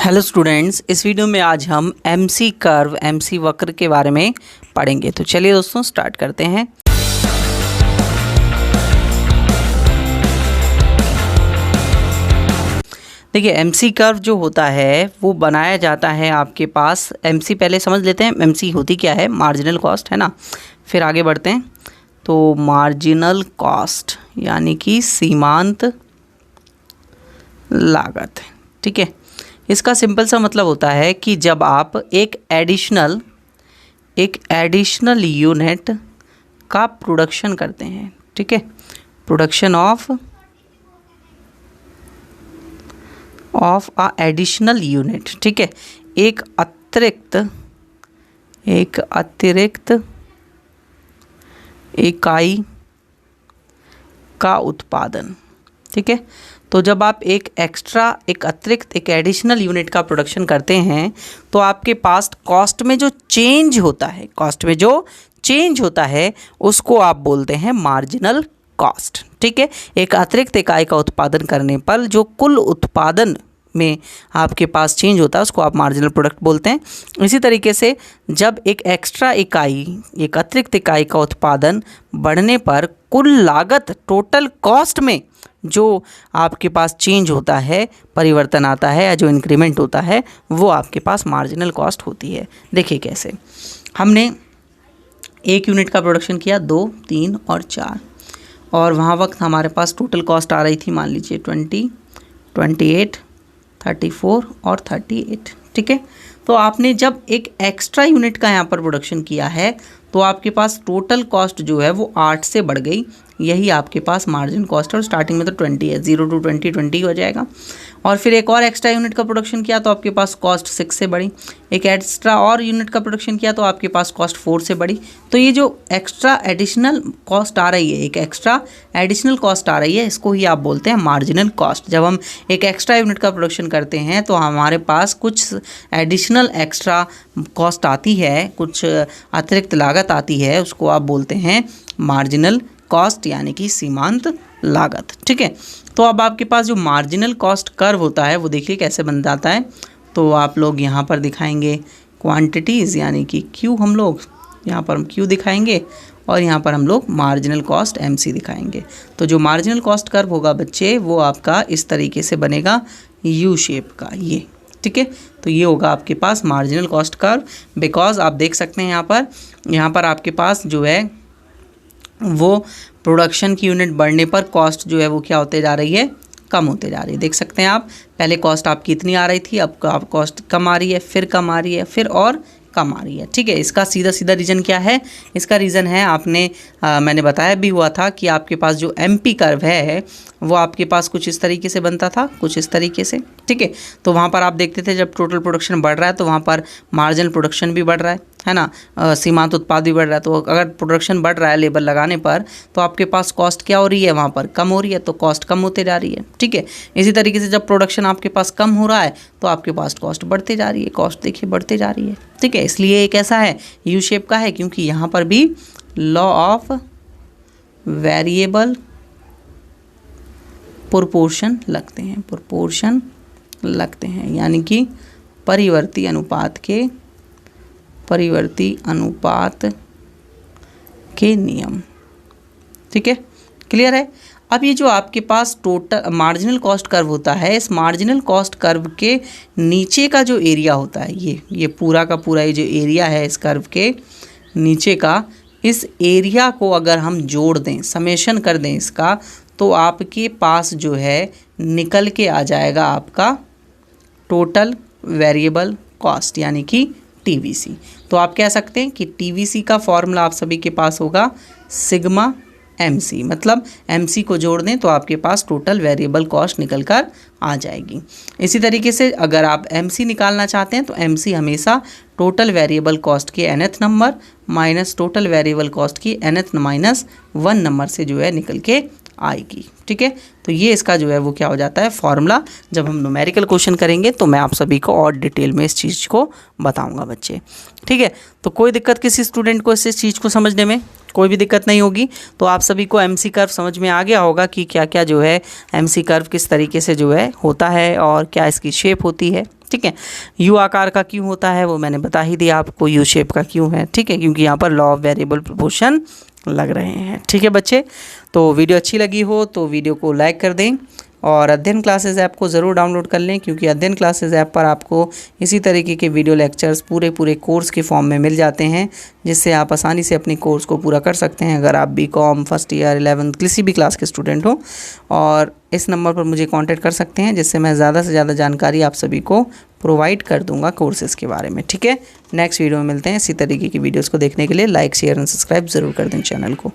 Hello students, इस video में आज हम एमसी कर्व एमसी वक्र के बारे में पढ़ेंगे। तो चलिए दोस्तों स्टार्ट करते हैं। देखिए एमसी कर्व जो होता है वो बनाया जाता है आपके पास। एमसी पहले समझ लेते हैं एमसी होती क्या है। मार्जिनल कॉस्ट है ना, फिर आगे बढ़ते हैं। तो मार्जिनल कॉस्ट यानी कि सीमांत लागत, ठीक है। इसका सिंपल सा मतलब होता है कि जब आप एक एडिशनल यूनिट का प्रोडक्शन करते हैं, ठीक है, production of a additional unit, ठीक है, एक अतिरिक्त इकाई का उत्पादन, ठीक है। तो जब आप एक एडिशनल यूनिट का प्रोडक्शन करते हैं तो आपके पास कॉस्ट में जो चेंज होता है उसको आप बोलते हैं मार्जिनल कॉस्ट, ठीक है। एक अतिरिक्त इकाई का उत्पादन करने पर जो कुल उत्पादन में आपके पास चेंज होता है उसको आप मार्जिनल प्रोडक्ट बोलते हैं। इसी तरीके से जब एक अतिरिक्त इकाई का उत्पादन बढ़ने पर कुल लागत टोटल कॉस्ट में जो आपके पास चेंज होता है, परिवर्तन आता है या जो इंक्रीमेंट होता है, वो आपके पास मार्जिनल कॉस्ट होती है। देखिए कैसे, हमने एक यूनिट का प्रोडक्शन किया 2, 3 और 4 और वहाँ वक्त हमारे पास टोटल कॉस्ट आ रही थी, मान लीजिए 20, 28, 34 और 38, ठीक है। तो आपने जब एक एक्स्ट्रा यूनिट का यहाँ पर प्रोडक्शन किया है तो आपके पास टोटल कॉस्ट जो है वो 8 से बढ़ गई। यही आपके पास मार्जिन कॉस्ट है और स्टार्टिंग में तो 20 है, 0 to 20 20 हो जाएगा। और फिर एक और एक्स्ट्रा यूनिट का प्रोडक्शन किया तो आपके पास कॉस्ट 6 से बढ़ी। एक एक्स्ट्रा और यूनिट का प्रोडक्शन किया तो आपके पास कॉस्ट 4 से बढ़ी। तो ये जो एक्स्ट्रा एडिशनल कॉस्ट आ रही है, एक एक्स्ट्रा एडिशनल कॉस्ट आ रही है, इसको ही आप बोलते हैं मार्जिनल कॉस्ट। जब हम एक एक्स्ट्रा यूनिट का प्रोडक्शन करते हैं तो हमारे पास कुछ एडिशनल एक्स्ट्रा कॉस्ट आती है, कुछ अतिरिक्त लागत आती है, उसको आप बोलते हैं मार्जिनल कॉस्ट यानी कि सीमांत लागत, ठीक है। तो अब आपके पास जो मार्जिनल कॉस्ट कर्व होता है वो देखिए कैसे बन जाता है। तो आप लोग यहाँ पर दिखाएंगे क्वांटिटीज़ यानी कि क्यू, हम लोग यहाँ पर हम क्यू दिखाएंगे और यहाँ पर हम लोग मार्जिनल कॉस्ट एमसी दिखाएंगे। तो जो मार्जिनल कॉस्ट कर्व होगा बच्चे वो आपका इस तरीके से बनेगा, यू शेप का, ये, ठीक है। तो ये होगा आपके पास मार्जिनल कॉस्ट कर्व। बिकॉज आप देख सकते हैं यहाँ पर आपके पास जो है वो प्रोडक्शन की यूनिट बढ़ने पर कॉस्ट जो है वो क्या होते जा रही है, कम होते जा रही है। देख सकते हैं आप, पहले कॉस्ट आपकी इतनी आ रही थी, अब कॉस्ट कम आ रही है, फिर कम आ रही है, फिर और कम आ रही है, ठीक है। इसका सीधा रीज़न क्या है? इसका रीज़न है मैंने बताया भी हुआ था कि आपके पास जो एमपी कर्व है वो आपके पास कुछ इस तरीके से बनता था, कुछ इस तरीके से, ठीक है। तो वहाँ पर आप देखते थे जब टोटल प्रोडक्शन बढ़ रहा है तो वहाँ पर मार्जिनल प्रोडक्शन भी बढ़ रहा है ना, सीमांत उत्पाद भी बढ़ रहा है। तो अगर प्रोडक्शन बढ़ रहा है लेबर लगाने पर तो आपके पास कॉस्ट क्या हो रही है, वहाँ पर कम हो रही है, तो कॉस्ट कम होते जा रही है, ठीक है। इसी तरीके से जब प्रोडक्शन आपके पास कम हो रहा है तो आपके पास कॉस्ट बढ़ते जा रही है, कॉस्ट देखिए बढ़ते जा रही है, ठीक है। इसलिए ये कैसा है, यू शेप का है, क्योंकि यहाँ पर भी लॉ ऑफ वेरिएबल प्रोपोर्शन लगते हैं, यानी कि परिवर्ती अनुपात के नियम, ठीक है, क्लियर है। अब ये जो आपके पास टोटल मार्जिनल कॉस्ट कर्व होता है, इस मार्जिनल कॉस्ट कर्व के नीचे का जो एरिया होता है, ये पूरा का पूरा ये जो एरिया है इस कर्व के नीचे का, इस एरिया को अगर हम जोड़ दें, समेशन कर दें इसका, तो आपके पास जो है निकल के आ जाएगा आपका टोटल वेरिएबल कॉस्ट यानी कि टीवीसी। तो आप कह सकते हैं कि टीवीसी का फॉर्मूला आप सभी के पास होगा सिग्मा एमसी, मतलब एमसी को जोड़ दें तो आपके पास टोटल वेरिएबल कॉस्ट निकल कर आ जाएगी। इसी तरीके से अगर आप एमसी निकालना चाहते हैं तो एमसी हमेशा टोटल वेरिएबल कॉस्ट के nth number minus total variable cost की nth माइनस 1 नंबर से जो है निकल के आएगी, ठीक है। तो ये इसका जो है वो क्या हो जाता है फॉर्मूला। जब हम न्यूमेरिकल क्वेश्चन करेंगे तो मैं आप सभी को और डिटेल में इस चीज़ को बताऊंगा बच्चे, ठीक है। तो कोई दिक्कत किसी स्टूडेंट को इस चीज़ को समझने में कोई भी दिक्कत नहीं होगी। तो आप सभी को एमसी कर्व समझ में आ गया होगा कि क्या क्या जो है एमसी कर्व किस तरीके से जो है होता है और क्या इसकी शेप होती है। ठीक है। यू आकार का क्यों होता है वो मैंने बता ही दिया आपको, यू शेप का क्यों है, ठीक है, क्योंकि यहाँ पर लॉ ऑफ वेरिएबल प्रोपोर्शन लग रहे हैं, ठीक है बच्चे। तो वीडियो अच्छी लगी हो तो वीडियो को लाइक कर दें और अध्ययन क्लासेस ऐप को ज़रूर डाउनलोड कर लें, क्योंकि अध्ययन क्लासेस ऐप पर आपको इसी तरीके के वीडियो लेक्चर्स पूरे कोर्स के फॉर्म में मिल जाते हैं, जिससे आप आसानी से अपनी कोर्स को पूरा कर सकते हैं अगर आप बीकॉम फर्स्ट ईयर 11th किसी भी क्लास के स्टूडेंट हो। और इस नंबर पर मुझे कांटेक्ट कर सकते हैं, जिससे मैं ज़्यादा से ज़्यादा जानकारी आप सभी को प्रोवाइड कर दूंगा कोर्सेज़ के बारे में, ठीक है। नेक्स्ट वीडियो में मिलते हैं। इसी तरीके की वीडियोज़ को देखने के लिए लाइक शेयर एंड सब्सक्राइब ज़रूर कर दें चैनल को।